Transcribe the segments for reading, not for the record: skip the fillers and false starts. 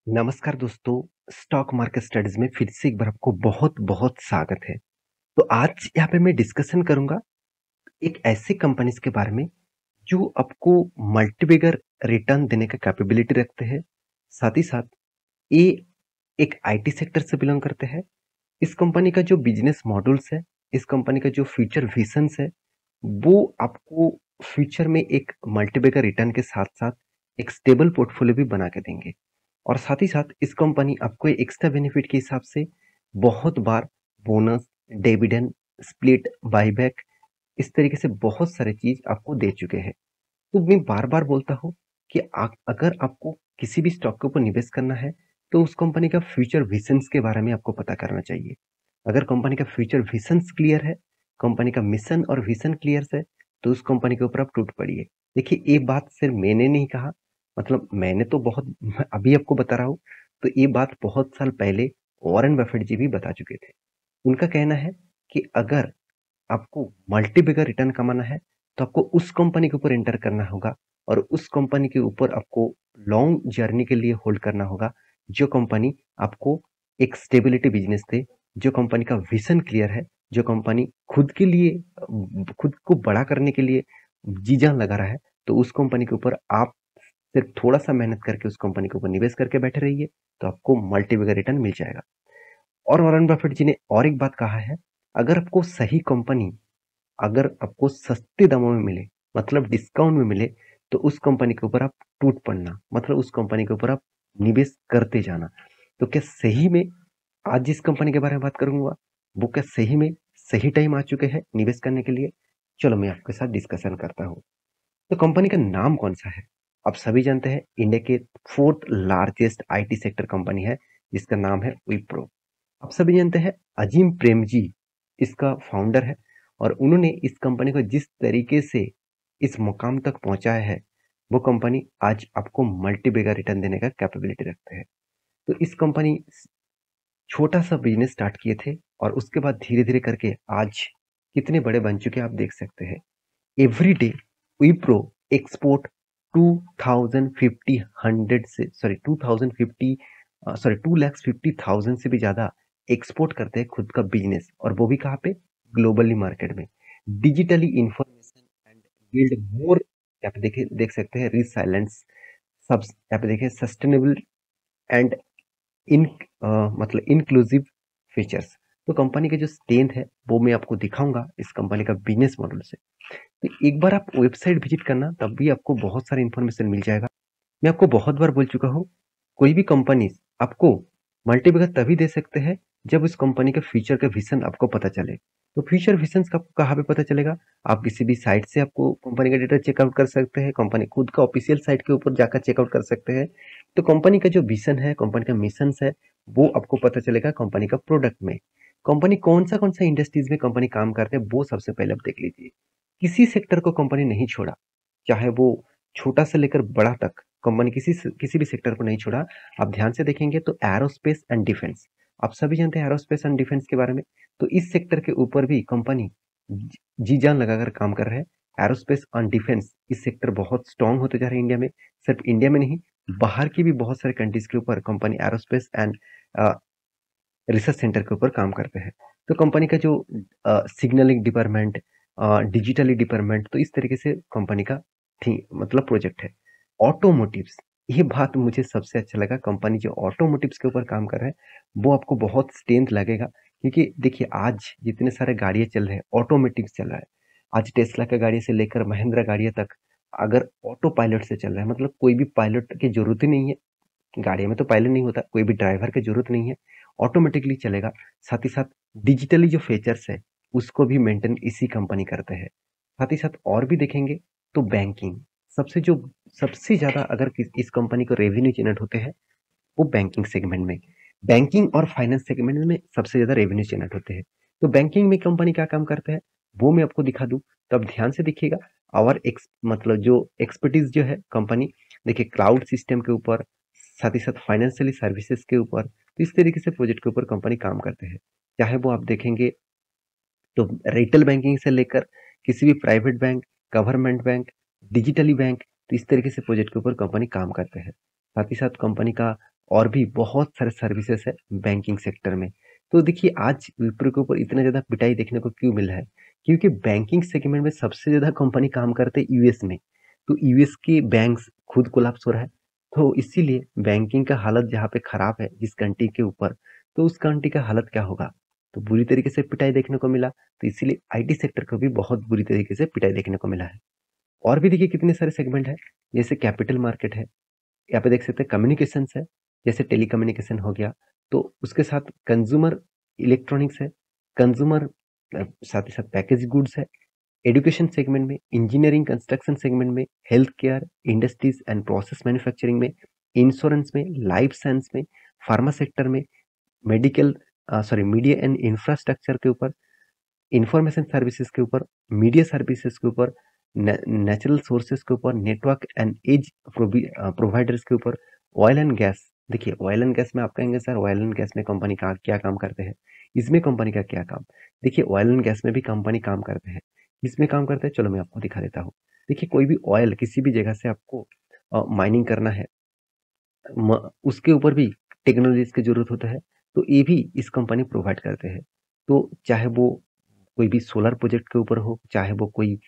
नमस्कार दोस्तों, stock market studies में फिर से एक बार आपको बहुत-बहुत स्वागत है। तो आज यहाँ पे मैं डिस्कशन करूँगा एक ऐसे कंपनीज़ के बारे में जो आपको मल्टीबैगर रिटर्न देने का कैपेबिलिटी रखते हैं। साथ ही साथ ये एक आईटी सेक्टर से बिलॉन्ग करते हैं। इस कंपनी का जो बिज़नेस मॉडल्स है, इस कंपनी का जो फ्यूचर विजन्स है, वो आपको फ्यूचर में एक मल्टीबैगर रिटर्न के साथ-साथ एक स्टेबल पोर्टफोलियो भी बना के देंगे। और साथ ही साथ इस कंपनी आपको एक्स्ट्रा बेनिफिट के हिसाब से बहुत बार बोनस, डिविडेंड, स्प्लिट, बायबैक इस तरीके से बहुत सारे चीज आपको दे चुके हैं। तो मैं बार-बार बोलता हूँ कि अगर आपको किसी भी स्टॉक के ऊपर निवेश करना है, तो उस कंपनी का फ्यूचर विजन्स के बारे में आपको पता करना चाहिए। अगर कंपनी का फ्यूचर विजन्स क्लियर है, कंपनी का मिशन और विजन क्लियर है, तो उस कंपनी के ऊपर आप टूट पड़िए। देखिए, ये बात सिर्फ मैंने नहीं कहा, मतलब मैंने तो बहुत अभी आपको बता रहा हूँ, तो ये बात बहुत साल पहले वॉरेन बफेट जी भी बता चुके थे। उनका कहना है कि अगर आपको मल्टी बिगर रिटर्न कमाना है, तो आपको उस कंपनी के ऊपर एंटर करना होगा और उस कंपनी के ऊपर आपको लॉन्ग जर्नी के लिए होल्ड करना होगा, जो कंपनी आपको एक स्टेबिलिटी बिजनेस दे, जो कंपनी का विजन क्लियर है, जो कंपनी खुद के लिए खुद को बड़ा करने के लिए जी जान लगा रहा है, तो उस कंपनी के ऊपर आप सिर्फ थोड़ा-सा मेहनत करके उस कंपनी के ऊपर निवेश करके बैठे रहिए, तो आपको मल्टी बिगर रिटर्न मिल जाएगा। और वॉरेन बफेट जी ने और एक बात कहा है, अगर आपको सही कंपनी अगर आपको सस्ते दामों में मिले, मतलब डिस्काउंट में मिले, तो उस कंपनी के ऊपर आप टूट पड़ना, मतलब उस कंपनी के ऊपर आप निवेश करते जाना। तो क्या सही में आज जिस कंपनी के बारे में बात करूंगा, वो क्या सही में सही टाइम आ चुके हैं निवेश करने के लिए? चलो मैं आपके साथ डिस्कशन करता हूँ। तो कंपनी का नाम कौन सा है? आप सभी जानते हैं, इंडिया के fourth largest IT sector company है, जिसका नाम है विप्रो। आप सभी जानते हैं, अजीम प्रेमजी इसका फाउंडर है और उन्होंने इस कंपनी को जिस तरीके से इस मुकाम तक पहुंचाया है, वो कंपनी आज आपको मल्टी बेगर रिटर्न देने का कैपेबिलिटी रखते हैं। तो इस कंपनी छोटा सा बिजनेस स्टार्ट किए थे और उसके बाद धीरे धीरे करके आज कितने बड़े बन चुके हैं आप देख सकते हैं। Every day Wipro export 2050 hundred से सॉरी 2050 सॉरी 2,50,000 से भी ज्यादा एक्सपोर्ट करते हैं खुद का बिजनेस, और वो भी कहाँ पे? ग्लोबली मार्केट में। Digitally information and build more, यहाँ पे देखिए देख सकते हैं, रिसाइलेंस सब, यहाँ पे देखिए सस्टेनेबल एंड इन मतलब इंक्लूसिव फीचर्स। तो कंपनी के जो स्ट्रेंथ है वो मैं आपको दिखाऊंगा इस कंपनी का बिजनेस मॉडल से। तो एक बार आप वेबसाइट विजिट करना, तब भी आपको बहुत सारा इन्फॉर्मेशन मिल जाएगा। मैं आपको बहुत बार बोल चुका हूँ, कोई भी कंपनी आपको मल्टीबैगर तभी दे सकते हैं जब उस कंपनी का फ्यूचर का विजन आपको पता चले। तो फ्यूचर विजन का आपको कहाँ पे पता चलेगा? आप किसी भी साइट से आपको कंपनी का डेटा चेकआउट कर सकते हैं, कंपनी खुद का ऑफिशियल साइट के ऊपर जाकर चेकआउट कर सकते हैं। तो कंपनी का जो विजन है, कंपनी का मिशन है, वो आपको पता चलेगा कंपनी का प्रोडक्ट में। कंपनी कौन सा इंडस्ट्रीज में कंपनी काम करते हैं, वो सबसे पहले आप देख लीजिए। किसी सेक्टर को कंपनी नहीं छोड़ा, चाहे वो छोटा से लेकर बड़ा तक, कंपनी किसी भी सेक्टर को नहीं छोड़ा। आप ध्यान से देखेंगे तो एरोस्पेस एंड डिफेंस, आप सभी जानते हैं एरोस्पेस एंड डिफेंस के बारे में। तो इस सेक्टर के ऊपर भी कंपनी जी जान लगाकर काम कर रहे हैं। एरोस्पेस एंड डिफेंस इस सेक्टर बहुत स्ट्रांग होते जा रहे हैं इंडिया में। सिर्फ इंडिया में नहीं, बाहर की भी बहुत सारे कंट्रीज के ऊपर company aerospace and research centre के ऊपर काम करते हैं। तो कंपनी का जो सिग्नलिंग डिपार्टमेंट, डिजिटली डिपार्टमेंट, तो इस तरीके से कंपनी का थी मतलब प्रोजेक्ट है। ऑटोमोटिव्स, ये बात मुझे सबसे अच्छा लगा, कंपनी जो ऑटोमोटिव्स के ऊपर काम कर रहा है, वो आपको बहुत स्ट्रेंथ लगेगा। क्योंकि देखिए, आज जितने सारे गाड़ियां चल रहे हैं, ऑटोमेटिव चल रहा है। आज टेस्ला का गाड़ी से लेकर महिंद्रा गाड़ियां तक अगर ऑटो पायलट से चल रहा है, मतलब कोई भी पायलट की जरूरत ही नहीं है। गाड़ी में तो पायलट नहीं होता, कोई भी ड्राइवर की जरूरत नहीं है, ऑटोमेटिकली चलेगा। साथ ही साथ डिजिटली जो फीचर्स है, उसको भी मेंटेन इसी कंपनी करते हैं। साथ ही साथ और भी देखेंगे तो बैंकिंग, जो सबसे ज्यादा अगर इस कंपनी को रेवेन्यू जनरेट होते हैं, वो बैंकिंग सेगमेंट में, बैंकिंग और फाइनेंस सेगमेंट में सबसे ज्यादा रेवेन्यू जनरेट होते हैं। तो बैंकिंग में कंपनी क्या काम करते हैं, वो मैं आपको दिखा दूं, तो आप ध्यान से देखिएगा। और मतलब जो एक्सपर्टीज जो है कंपनी, देखिए क्लाउड सिस्टम के ऊपर, साथ ही साथ फाइनेंशियली सर्विसेज के ऊपर, तो इस तरीके से प्रोजेक्ट के ऊपर कंपनी काम करते हैं। चाहे वो आप देखेंगे तो रिटेल बैंकिंग से लेकर किसी भी private bank, government bank, digitally bank, तो इस तरीके से प्रोजेक्ट के ऊपर कंपनी काम करते हैं। साथ ही साथ कंपनी का और भी बहुत सारे सर्विसेज है बैंकिंग सेक्टर में। तो देखिए आज विप्रो के ऊपर इतना ज़्यादा पिटाई देखने को क्यों मिल रहा है? क्योंकि बैंकिंग सेगमेंट में सबसे ज़्यादा कंपनी काम करते हैं यूएस में। तो यूएस के बैंक्स खुद कोलैप्स हो रहा है। तो इसीलिए बैंकिंग का हालत जहाँ पे खराब है जिस कंट्री के ऊपर, तो उस कंट्री का हालत क्या होगा? तो बुरी तरीके से पिटाई देखने को मिला। तो इसीलिए आईटी सेक्टर को भी बहुत बुरी तरीके से पिटाई देखने को मिला है। और भी देखिए कितने सारे सेगमेंट है, जैसे कैपिटल मार्केट है, यहाँ पे देख सकते हैं कम्युनिकेशंस है, जैसे टेलीकम्युनिकेशन हो गया, तो उसके साथ कंज्यूमर इलेक्ट्रॉनिक्स है, कंज्यूमर साथ ही साथ पैकेज गुड्स है, एजुकेशन सेगमेंट में, इंजीनियरिंग कंस्ट्रक्शन सेगमेंट में, health care, industries and process manufacturing में, इंश्योरेंस में, लाइफ साइंस में, फार्मा सेक्टर में, मेडिकल मीडिया एंड इंफ्रास्ट्रक्चर के ऊपर, इंफॉर्मेशन सर्विसेज के ऊपर, मीडिया सर्विसेज के ऊपर, नेचुरल सोर्सेज के ऊपर, नेटवर्क एंड एज प्रोवाइडर्स के ऊपर, ऑयल एंड गैस। देखिए ऑयल एंड गैस में आप कहेंगे सर ऑयल एंड गैस में कंपनी का क्या काम करते हैं? इसमें कंपनी का क्या काम? देखिए ऑयल एंड गैस में भी कंपनी काम करते हैं। इसमें काम करते हैं, चलो मैं आपको दिखा देता हूँ। देखिए कोई भी ऑयल किसी भी जगह से आपको माइनिंग करना है, उसके ऊपर भी टेक्नोलॉजीज की जरूरत होता है। तो ये भी इस कंपनी प्रोवाइड करते हैं। तो चाहे वो कोई भी सोलर प्रोजेक्ट के ऊपर हो, चाहे वो कोई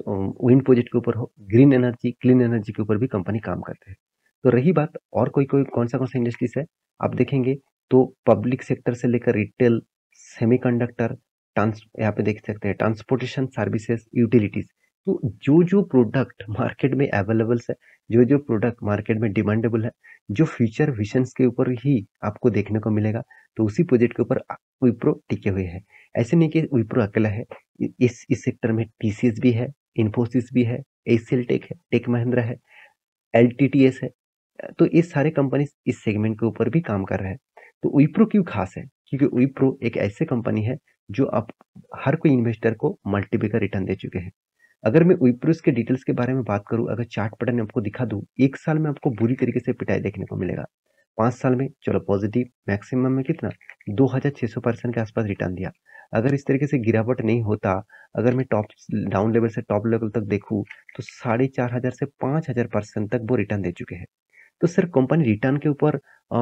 विंड प्रोजेक्ट के ऊपर हो, ग्रीन एनर्जी क्लीन एनर्जी के ऊपर भी कंपनी काम करते हैं। तो रही बात और कोई कोई कौन सा इंडस्ट्रीज है, आप देखेंगे तो पब्लिक सेक्टर से लेकर रिटेल, सेमीकंडक्टर, ट्रांस यहाँ पे देख सकते हैं ट्रांसपोर्टेशन सर्विसेज, यूटिलिटीज। तो जो जो प्रोडक्ट मार्केट में अवेलेबल है, जो जो प्रोडक्ट मार्केट में डिमांडेबल है, जो फ्यूचर विजन्स के ऊपर ही आपको देखने को मिलेगा, तो उसी प्रोजेक्ट के ऊपर विप्रो टिके हुए हैं। ऐसे नहीं कि विप्रो अकेला है, इस सेक्टर में टीसीएस भी है, इन्फोसिस भी है, एचसीएल टेक है, टेक महिंद्रा है, एलटीटीएस है। तो ये सारे कंपनी इस सेगमेंट के ऊपर भी काम कर रहे हैं। तो विप्रो क्यों खास है? क्योंकि विप्रो एक ऐसे कंपनी है जो आप हर कोई इन्वेस्टर को मल्टीपल का रिटर्न दे चुके हैं। अगर मैं विप्रो के डिटेल्स के बारे में बात करूं, अगर चार्ट पैटर्न आपको दिखा दूं, एक साल में आपको बुरी तरीके से पिटाई देखने को मिलेगा। 5 साल में चलो पॉजिटिव, मैक्सिमम में कितना 2600% के आसपास रिटर्न दिया। अगर इस तरीके से गिरावट नहीं होता, अगर मैं टॉप डाउन लेवल से टॉप लेवल तक देखूं, तो 4500 से 5000% तक वो रिटर्न दे चुके हैं। तो सिर्फ कंपनी रिटर्न के ऊपर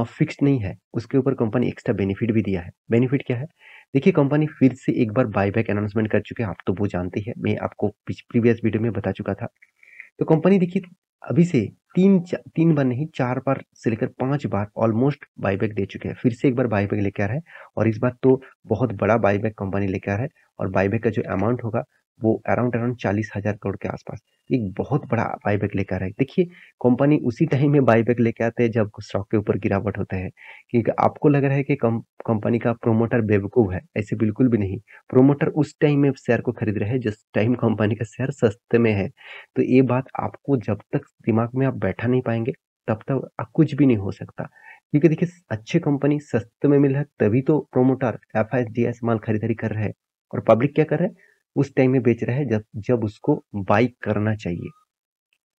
फिक्स नहीं है, उसके ऊपर कंपनी एक्स्ट्रा बेनिफिट भी दिया है। बेनिफिट क्या है? देखिए कंपनी फिर से एक बार बायबैक अनाउंसमेंट कर चुके हैं, आप तो वो जानते हैं, मैं आपको प्रीवियस वीडियो में बता चुका था। तो कंपनी देखिए अभी से 3 बार नहीं 4 बार से लेकर 5 बार ऑलमोस्ट बायबैक दे चुके हैं। फिर से एक बार बायबैक लेके आ रहा है, और इस बार तो बहुत बड़ा बायबैक कंपनी लेके आ रहा है, और बायबैक का जो अमाउंट होगा वो अराउंड 40,000 करोड़ के आसपास। एक बहुत बड़ा बायबैक लेकर आ रहा है। देखिए कंपनी उसी टाइम में बायबैक लेके आते हैं जब स्टॉक के ऊपर गिरावट होता है। क्योंकि आपको लग रहा है कि कंपनी का प्रोमोटर बेवकूफ है, ऐसे बिल्कुल भी नहीं। प्रोमोटर उस टाइम में शेयर को खरीद रहे हैं जिस टाइम कंपनी का शेयर सस्ते में है। तो ये बात आपको जब तक दिमाग में आप बैठा नहीं पाएंगे, तब तक कुछ भी नहीं हो सकता। क्योंकि देखिए अच्छी कंपनी सस्ते में मिल रहा है, तभी तो प्रोमोटर एफआईडीएस माल खरीदारी कर रहे हैं, और पब्लिक क्या कर रहा है, उस टाइम में बेच रहा है जब जब उसको बाई करना चाहिए।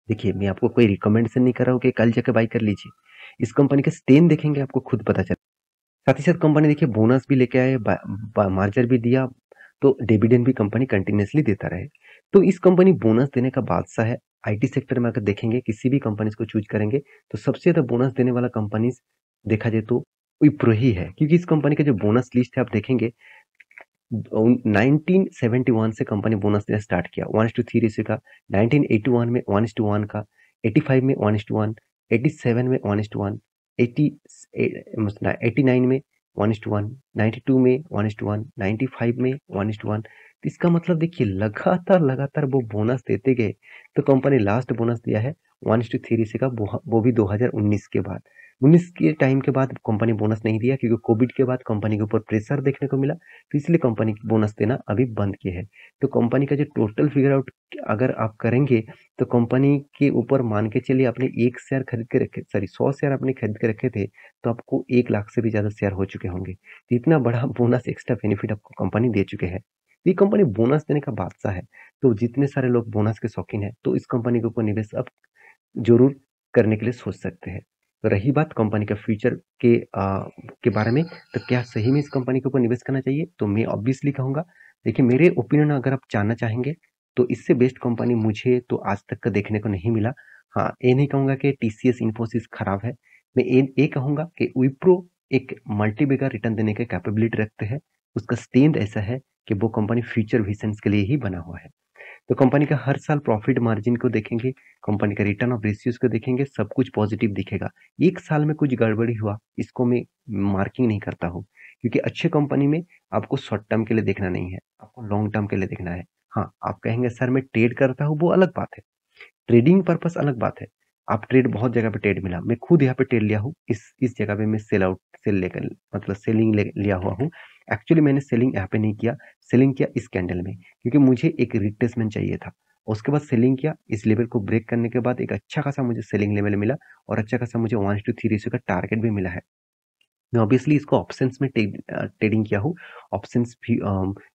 देखिए मैं आपको कोई रिकमेंडेशन नहीं कर रहा हूँ कि कल जाके बाई कर लीजिए। इस कंपनी का स्टेन देखेंगे आपको खुद पता चले। साथ ही साथ कंपनी देखिए बोनस भी लेके आए, मार्जर भी दिया, तो डिविडेंड भी कंपनी कंटिन्यूसली देता रहे। तो इस कंपनी बोनस देने का बादशाह है। आईटी सेक्टर में अगर देखेंगे किसी भी कंपनी को चूज करेंगे, तो सबसे ज्यादा बोनस देने वाला कंपनी देखा जाए तो विप्रो ही है। क्योंकि इस कंपनी का जो बोनस लिस्ट है आप देखेंगे, 1971 से कंपनी बोनस देना स्टार्ट किया 1:3 रेशियो का, 1981 में 1:1 का, 85 में 1:1, 87 में 1:1, 89 में 1:1, 92 में 1:1, 95 में 1:1। तो इसका मतलब देखिए लगातार लगातार वो बोनस देते गए। तो कंपनी लास्ट बोनस दिया है 1:3 रेशियो का, वो भी 2019 के बाद। 19 के टाइम के बाद कंपनी बोनस नहीं दिया, क्योंकि कोविड के बाद कंपनी के ऊपर प्रेशर देखने को मिला, तो इसलिए कंपनी बोनस देना अभी बंद किए है। तो कंपनी का जो टोटल फिगर आउट अगर आप करेंगे, तो कंपनी के ऊपर मान के चलिए आपने 1 शेयर खरीद के रखे, सॉरी 100 शेयर आपने खरीद के रखे थे, तो आपको 1 लाख से भी ज्यादा शेयर हो चुके होंगे। तो इतना बड़ा बोनस एक्स्ट्रा बेनिफिट आपको कंपनी दे चुके हैं। ये कंपनी बोनस देने का बादशाह है। तो जितने सारे लोग बोनस के शौकीन है, तो इस कंपनी के ऊपर निवेश अब जरूर करने के लिए सोच सकते हैं। तो रही बात कंपनी का फ्यूचर के बारे में, तो क्या सही में इस कंपनी के ऊपर निवेश करना चाहिए? तो मैं ऑब्वियसली कहूंगा, देखिए मेरे ओपिनियन अगर आप जानना चाहेंगे, तो इससे बेस्ट कंपनी मुझे तो आज तक का देखने को नहीं मिला। हाँ, ये नहीं कहूंगा कि टीसीएस इन्फोसिस खराब है, मैं ये कहूँगा कि विप्रो एक मल्टी-बैगर रिटर्न देने की कैपेबिलिटी रखते हैं। उसका स्ट्रेंथ ऐसा है कि वो कंपनी फ्यूचर विजन्स के लिए ही बना हुआ है। तो कंपनी का हर साल प्रॉफिट मार्जिन को देखेंगे, कंपनी का रिटर्न ऑफ रेशियोज़ को देखेंगे, सब कुछ पॉजिटिव दिखेगा। एक साल में कुछ गड़बड़ी हुआ, इसको मैं मार्किंग नहीं करता हूँ, क्योंकि अच्छे कंपनी में आपको शॉर्ट टर्म के लिए देखना नहीं है, आपको लॉन्ग टर्म के लिए देखना है। हाँ, आप कहेंगे सर मैं ट्रेड करता हूँ, वो अलग बात है। ट्रेडिंग पर्पस अलग बात है। आप ट्रेड बहुत जगह पे ट्रेड मिला, मैं खुद यहाँ पे ट्रेड लिया हूँ, इस जगह पे मैं सेल लेकर मतलब सेलिंग लिया हुआ हूँ। एक्चुअली मैंने सेलिंग यहाँ पे नहीं किया, सेलिंग किया इस कैंडल में, क्योंकि मुझे एक रिट्रेसमेंट चाहिए था। उसके बाद सेलिंग किया, इस लेवल को ब्रेक करने के बाद एक अच्छा खासा मुझे सेलिंग लेवल मिला और अच्छा खासा मुझे 1:3 रेशियो का टारगेट भी मिला है। मैं ऑब्वियसली इसको ऑप्शंस में ट्रेडिंग किया हूँ। ऑप्शंस भी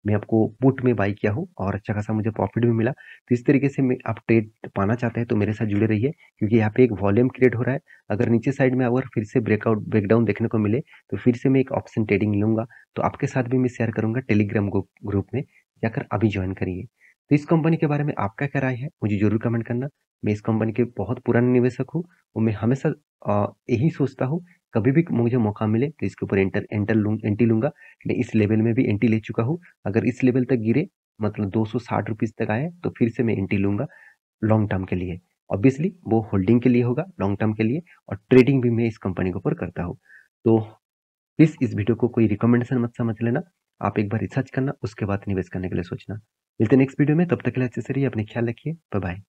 मैं आपको पुट में बाय किया हूँ और अच्छा खासा मुझे प्रॉफिट भी मिला। तो इस तरीके से मैं आप ट्रेड पाना चाहते हैं तो मेरे साथ जुड़े रहिए, क्योंकि यहाँ पे एक वॉल्यूम क्रिएट हो रहा है। अगर नीचे साइड में अगर फिर से ब्रेकडाउन देखने को मिले तो फिर से मैं एक ऑप्शन ट्रेडिंग लूँगा। तो आपके साथ भी मैं शेयर करूँगा टेलीग्राम ग्रुप में, जाकर अभी जॉइन करिए। तो इस कंपनी के बारे में आपका क्या राय है? मुझे ज़रूर कमेंट करना। मैं इस कंपनी के बहुत पुराने निवेशक हूँ और मैं हमेशा यही सोचता हूँ, कभी भी मुझे मौका मिले तो इसके ऊपर एंट्री लूँगा। मैं इस लेवल में भी एंट्री ले चुका हूँ। अगर इस लेवल तक गिरे, मतलब ₹260 तक आए तो फिर से मैं एंट्री लूँगा लॉन्ग टर्म के लिए। ऑब्वियसली वो होल्डिंग के लिए होगा, लॉन्ग टर्म के लिए, और ट्रेडिंग भी मैं इस कंपनी के ऊपर करता हूँ। तो प्लीज़ इस वीडियो को कोई रिकमेंडेशन मत समझ लेना। आप एक बार रिसर्च करना, उसके बाद निवेश करने के लिए सोचना। मिलते हैं नेक्स्ट वीडियो में, तब तक के लिए अच्छे से रहिए, अपना ख्याल रखिए। Bye bye.